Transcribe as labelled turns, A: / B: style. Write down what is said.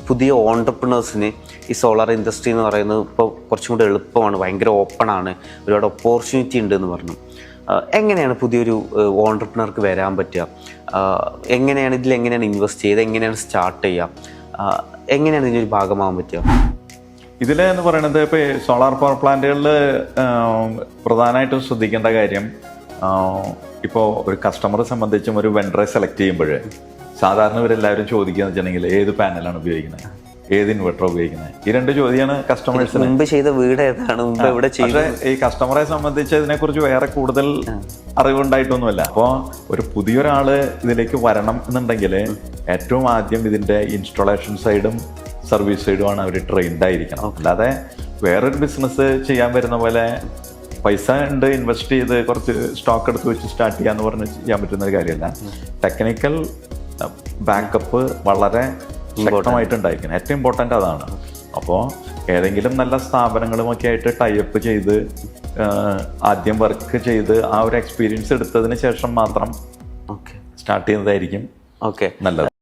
A: പുതിയ ഓൺടർപ്രണേഴ്സിന് ഈ solar industry എന്ന് പറയുന്നത് ഇപ്പോൾ കുറച്ചും കൂടി എളുപ്പമാണ്, ഭയങ്കര ഓപ്പണാണ്, ഒരുപാട് ഓപ്പർച്യൂണിറ്റി ഉണ്ട് എന്ന് പറഞ്ഞു. എങ്ങനെയാണ് പുതിയൊരു ഓൺടർപ്രണർക്ക് വരാൻ പറ്റുക? ഇതിലെങ്ങനെയാണ് ഇൻവെസ്റ്റ് ചെയ്യുക, എങ്ങനെയാണ് സ്റ്റാർട്ട് ചെയ്യുക, എങ്ങനെയാണ് ഇതിനൊരു ഭാഗമാകാൻ പറ്റുക?
B: ഇതിലെന്ന് പറയുന്നത് ഇപ്പോൾ സോളാർ പവർ പ്ലാന്റുകളിൽ പ്രധാനമായിട്ടും ശ്രദ്ധിക്കേണ്ട കാര്യം, ഇപ്പോൾ ഒരു കസ്റ്റമറെ സംബന്ധിച്ചും ഒരു വെണ്ടറെ സെലക്ട് ചെയ്യുമ്പോൾ സാധാരണ ഇവരെല്ലാവരും ചോദിക്കുകയെന്ന് വെച്ചിട്ടുണ്ടെങ്കിൽ ഏത് പാനലാണ് ഉപയോഗിക്കുന്നത്, ഏത് ഇൻവെർട്ടർ ഉപയോഗിക്കുന്നത്, ഈ രണ്ട് ചോദ്യമാണ് കസ്റ്റമേഴ്സിന്.
A: മുമ്പ് ചെയ്ത വീട് ഏതാണ്, മുമ്പ് ഇവിടെ ചെയ്തത്.
B: ഈ കസ്റ്റമറെ സംബന്ധിച്ച് ഇതിനെക്കുറിച്ച് വേറെ കൂടുതൽ അറിവുണ്ടായിട്ടൊന്നുമല്ല. അപ്പോൾ ഒരു പുതിയൊരാള് ഇതിലേക്ക് വരണം എന്നുണ്ടെങ്കിൽ ഏറ്റവും ആദ്യം ഇതിന്റെ ഇൻസ്റ്റോളേഷൻ സൈഡും സർവീസ് സൈഡുമാണ് അവർ ട്രെയിൻഡ് ആയിരിക്കണം. അല്ലാതെ വേറൊരു ബിസിനസ് ചെയ്യാൻ വരുന്ന പോലെ പൈസ ഉണ്ട് ഇൻവെസ്റ്റ് ചെയ്ത് കുറച്ച് സ്റ്റോക്ക് എടുത്ത് വെച്ച് സ്റ്റാർട്ട് ചെയ്യാന്ന് പറഞ്ഞ് ചെയ്യാൻ പറ്റുന്ന ഒരു കാര്യമല്ല. ടെക്നിക്കൽ ബാക്കപ്പ് വളരെ ശക്തമായിട്ടുണ്ടായിരിക്കണം. ഏറ്റവും ഇമ്പോർട്ടൻ്റ് അതാണ്. അപ്പോൾ ഏതെങ്കിലും നല്ല സ്ഥാപനങ്ങളുമൊക്കെ ആയിട്ട് ടൈപ്പ് ചെയ്ത് ആദ്യം വർക്ക് ചെയ്ത് ആ ഒരു എക്സ്പീരിയൻസ് എടുത്തതിന് ശേഷം മാത്രം സ്റ്റാർട്ട് ചെയ്യുന്നതായിരിക്കും നല്ലത്.